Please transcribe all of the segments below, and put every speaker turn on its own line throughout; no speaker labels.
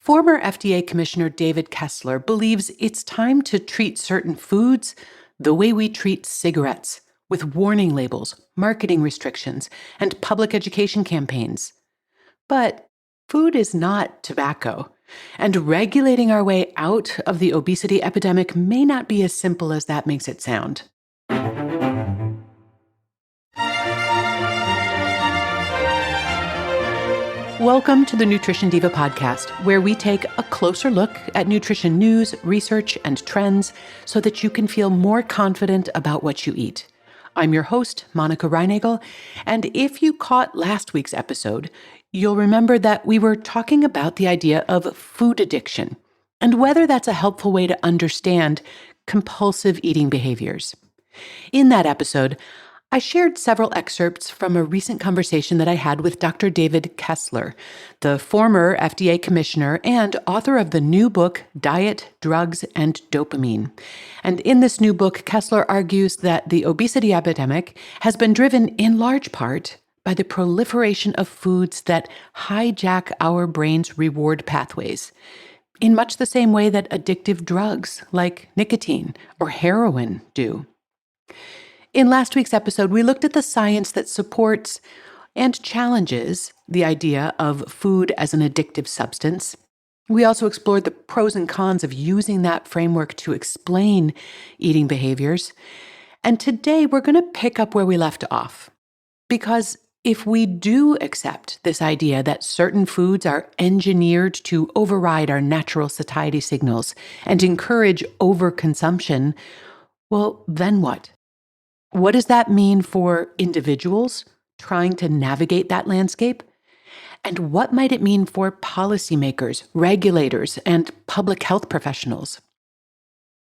Former FDA Commissioner David Kessler believes it's time to treat certain foods the way we treat cigarettes, with warning labels, marketing restrictions, and public education campaigns. But food is not tobacco, and regulating our way out of the obesity epidemic may not be as simple as that makes it sound. Welcome to the Nutrition Diva podcast, where we take a closer look at nutrition news, research, and trends so that you can feel more confident about what you eat. I'm your host, Monica Reinagel, and if you caught last week's episode, you'll remember that we were talking about the idea of food addiction and whether that's a helpful way to understand compulsive eating behaviors. In that episode, I shared several excerpts from a recent conversation that I had with Dr. David Kessler, the former FDA commissioner and author of the new book, Diet, Drugs, and Dopamine. And in this new book, Kessler argues that the obesity epidemic has been driven in large part by the proliferation of foods that hijack our brain's reward pathways, in much the same way that addictive drugs like nicotine or heroin do. In last week's episode, we looked at the science that supports and challenges the idea of food as an addictive substance. We also explored the pros and cons of using that framework to explain eating behaviors. And today, we're going to pick up where we left off. Because if we do accept this idea that certain foods are engineered to override our natural satiety signals and encourage overconsumption, well, then what? What does that mean for individuals trying to navigate that landscape? And what might it mean for policymakers, regulators, and public health professionals?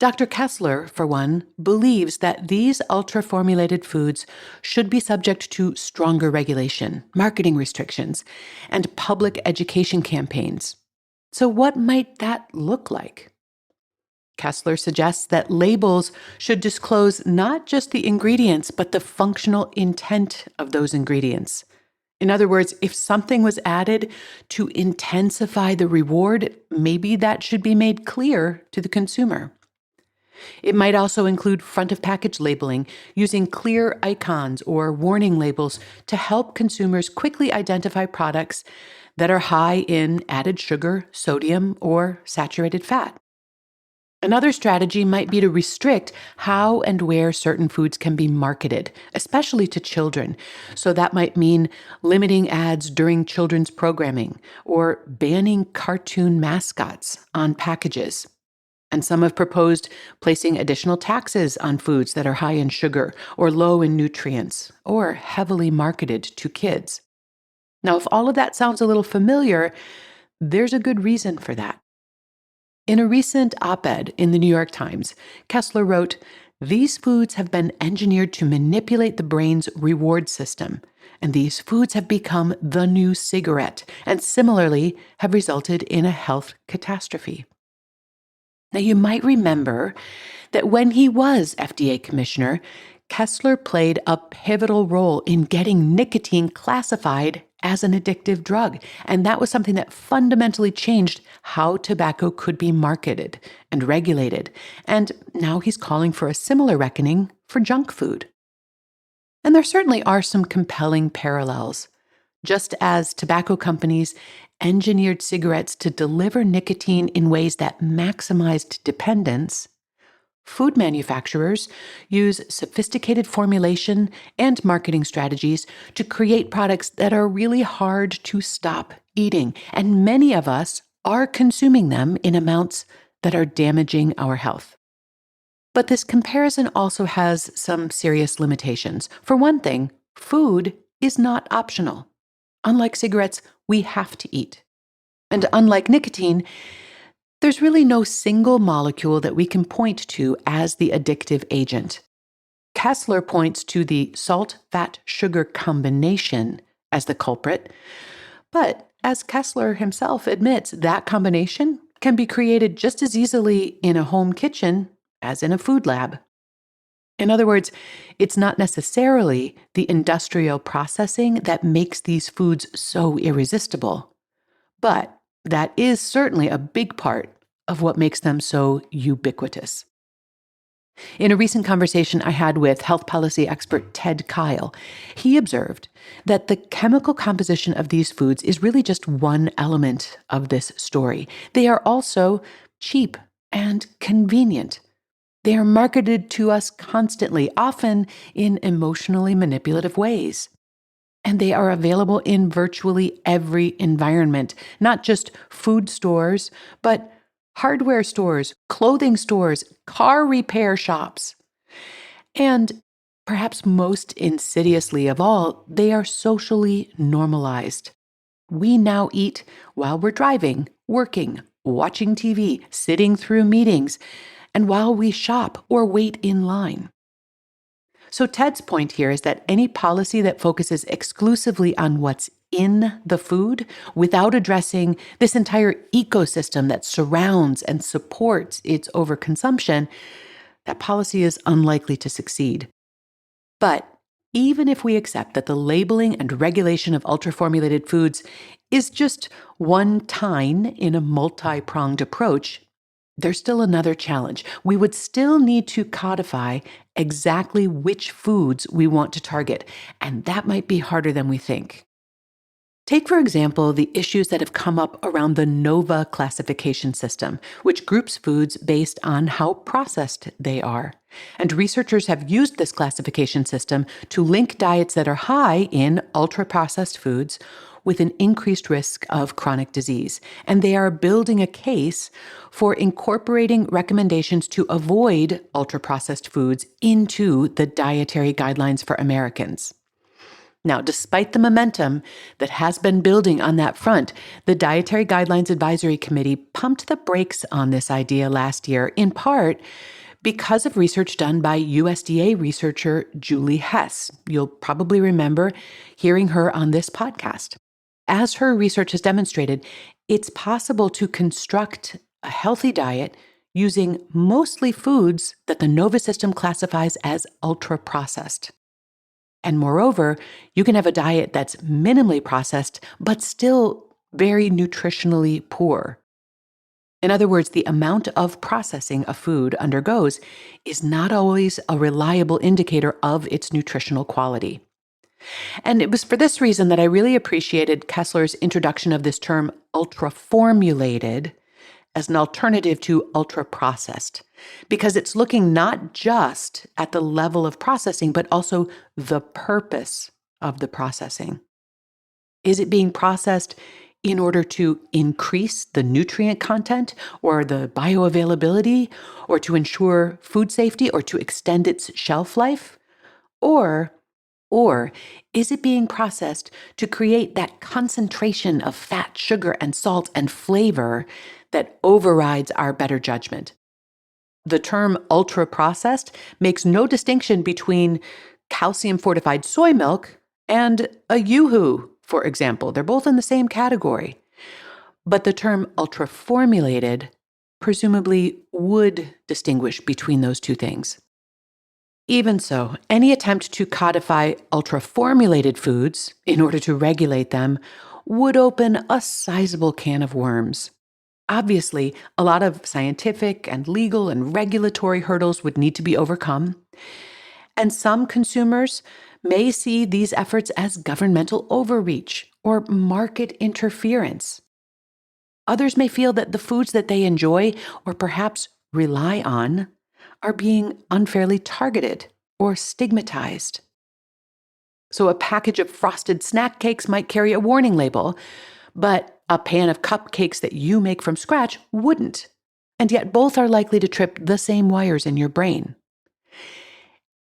Dr. Kessler, for one, believes that these ultra-formulated foods should be subject to stronger regulation, marketing restrictions, and public education campaigns. So what might that look like? Kessler suggests that labels should disclose not just the ingredients, but the functional intent of those ingredients. In other words, if something was added to intensify the reward, maybe that should be made clear to the consumer. It might also include front-of-package labeling, using clear icons or warning labels to help consumers quickly identify products that are high in added sugar, sodium, or saturated fat. Another strategy might be to restrict how and where certain foods can be marketed, especially to children. So that might mean limiting ads during children's programming or banning cartoon mascots on packages. And some have proposed placing additional taxes on foods that are high in sugar or low in nutrients or heavily marketed to kids. Now, if all of that sounds a little familiar, there's a good reason for that. In a recent op-ed in the New York Times, Kessler wrote, "These foods have been engineered to manipulate the brain's reward system, and these foods have become the new cigarette, and similarly have resulted in a health catastrophe." Now, you might remember that when he was FDA commissioner, Kessler played a pivotal role in getting nicotine classified as an addictive drug. And that was something that fundamentally changed how tobacco could be marketed and regulated. And now he's calling for a similar reckoning for junk food. And there certainly are some compelling parallels. Just as tobacco companies engineered cigarettes to deliver nicotine in ways that maximized dependence, food manufacturers use sophisticated formulation and marketing strategies to create products that are really hard to stop eating, and many of us are consuming them in amounts that are damaging our health. But this comparison also has some serious limitations. For one thing, food is not optional. Unlike cigarettes, we have to eat. And unlike nicotine, there's really no single molecule that we can point to as the addictive agent. Kessler points to the salt-fat-sugar combination as the culprit, but as Kessler himself admits, that combination can be created just as easily in a home kitchen as in a food lab. In other words, it's not necessarily the industrial processing that makes these foods so irresistible, but That is certainly a big part of what makes them so ubiquitous. In a recent conversation I had with health policy expert Ted Kyle, he observed that the chemical composition of these foods is really just one element of this story. They are also cheap and convenient. They are marketed to us constantly, often in emotionally manipulative ways. And they are available in virtually every environment, not just food stores, but hardware stores, clothing stores, car repair shops. And perhaps most insidiously of all, they are socially normalized. We now eat while we're driving, working, watching TV, sitting through meetings, and while we shop or wait in line. So Ted's point here is that any policy that focuses exclusively on what's in the food without addressing this entire ecosystem that surrounds and supports its overconsumption, that policy is unlikely to succeed. But even if we accept that the labeling and regulation of ultra-formulated foods is just one tine in a multi-pronged approach, there's still another challenge. We would still need to codify exactly which foods we want to target, and that might be harder than we think. Take, for example, the issues that have come up around the NOVA classification system, which groups foods based on how processed they are. And researchers have used this classification system to link diets that are high in ultra-processed foods with an increased risk of chronic disease. And they are building a case for incorporating recommendations to avoid ultra-processed foods into the dietary guidelines for Americans. Now, despite the momentum that has been building on that front, the Dietary Guidelines Advisory Committee pumped the brakes on this idea last year, in part because of research done by USDA researcher Julie Hess. You'll probably remember hearing her on this podcast. As her research has demonstrated, it's possible to construct a healthy diet using mostly foods that the NOVA system classifies as ultra-processed. And moreover, you can have a diet that's minimally processed, but still very nutritionally poor. In other words, the amount of processing a food undergoes is not always a reliable indicator of its nutritional quality. And it was for this reason that I really appreciated Kessler's introduction of this term ultra-formulated as an alternative to ultra-processed, because it's looking not just at the level of processing, but also the purpose of the processing. Is it being processed in order to increase the nutrient content or the bioavailability, or to ensure food safety, or to extend its shelf life? Or is it being processed to create that concentration of fat, sugar, and salt and flavor that overrides our better judgment? The term ultra-processed makes no distinction between calcium-fortified soy milk and a Yoo-hoo, for example. They're both in the same category. But the term ultra-formulated presumably would distinguish between those two things. Even so, any attempt to codify ultra-formulated foods in order to regulate them would open a sizable can of worms. Obviously, a lot of scientific and legal and regulatory hurdles would need to be overcome. And some consumers may see these efforts as governmental overreach or market interference. Others may feel that the foods that they enjoy or perhaps rely on are being unfairly targeted or stigmatized. So a package of frosted snack cakes might carry a warning label, but a pan of cupcakes that you make from scratch wouldn't. And yet both are likely to trip the same wires in your brain.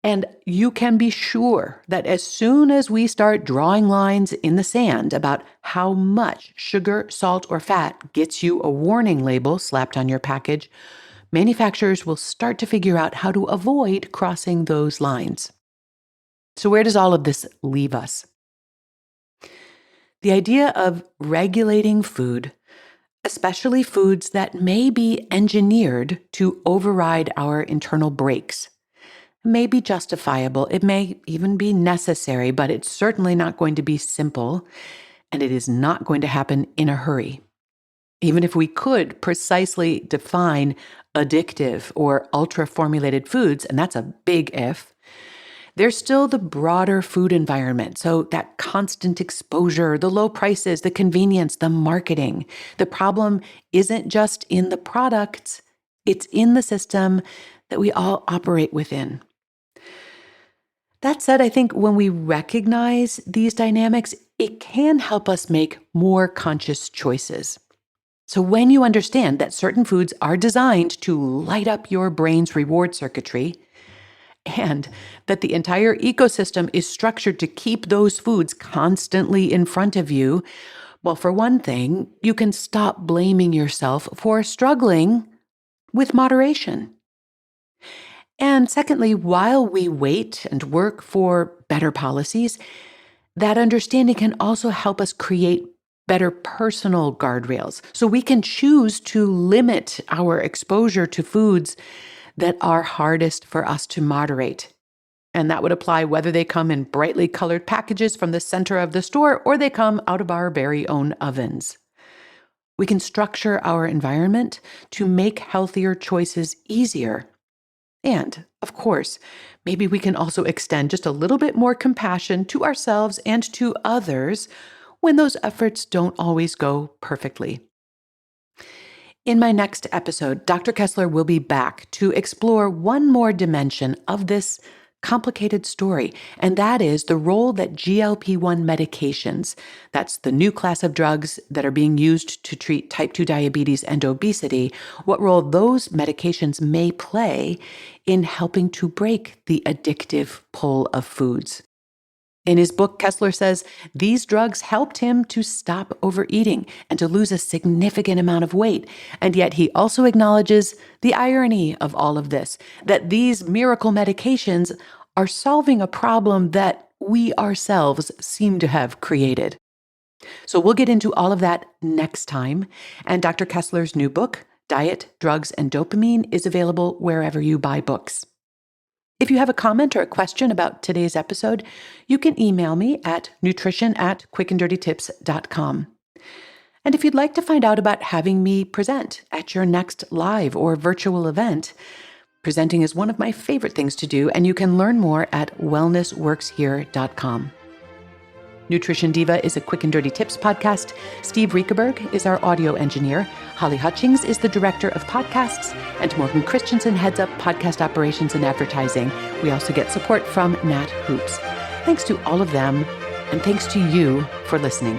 And you can be sure that as soon as we start drawing lines in the sand about how much sugar, salt, or fat gets you a warning label slapped on your package, manufacturers will start to figure out how to avoid crossing those lines. So where does all of this leave us? The idea of regulating food, especially foods that may be engineered to override our internal brakes, may be justifiable. It may even be necessary, but it's certainly not going to be simple, and it is not going to happen in a hurry. Even if we could precisely define addictive or ultra-formulated foods, and that's a big if, there's still the broader food environment. So that constant exposure, the low prices, the convenience, the marketing. The problem isn't just in the products, it's in the system that we all operate within. That said, I think when we recognize these dynamics, it can help us make more conscious choices. So when you understand that certain foods are designed to light up your brain's reward circuitry, and that the entire ecosystem is structured to keep those foods constantly in front of you, well, for one thing, you can stop blaming yourself for struggling with moderation. And secondly, while we wait and work for better policies, that understanding can also help us create better personal guardrails. So we can choose to limit our exposure to foods that are hardest for us to moderate. And that would apply whether they come in brightly colored packages from the center of the store or they come out of our very own ovens. We can structure our environment to make healthier choices easier. And, of course, maybe we can also extend just a little bit more compassion to ourselves and to others when those efforts don't always go perfectly. In my next episode, Dr. Kessler will be back to explore one more dimension of this complicated story, and that is the role that GLP-1 medications, that's the new class of drugs that are being used to treat type 2 diabetes and obesity, what role those medications may play in helping to break the addictive pull of foods. In his book, Kessler says these drugs helped him to stop overeating and to lose a significant amount of weight. And yet he also acknowledges the irony of all of this, that these miracle medications are solving a problem that we ourselves seem to have created. So we'll get into all of that next time. And Dr. Kessler's new book, Diet, Drugs, and Dopamine, is available wherever you buy books. If you have a comment or a question about today's episode, you can email me at nutrition@quickanddirtytips.com. And if you'd like to find out about having me present at your next live or virtual event, presenting is one of my favorite things to do, and you can learn more at wellnessworkshere.com. Nutrition Diva is a Quick and Dirty Tips podcast. Steve Riekeberg is our audio engineer. Holly Hutchings is the director of podcasts. And Morgan Christensen heads up podcast operations and advertising. We also get support from Nat Hoops. Thanks to all of them, and thanks to you for listening.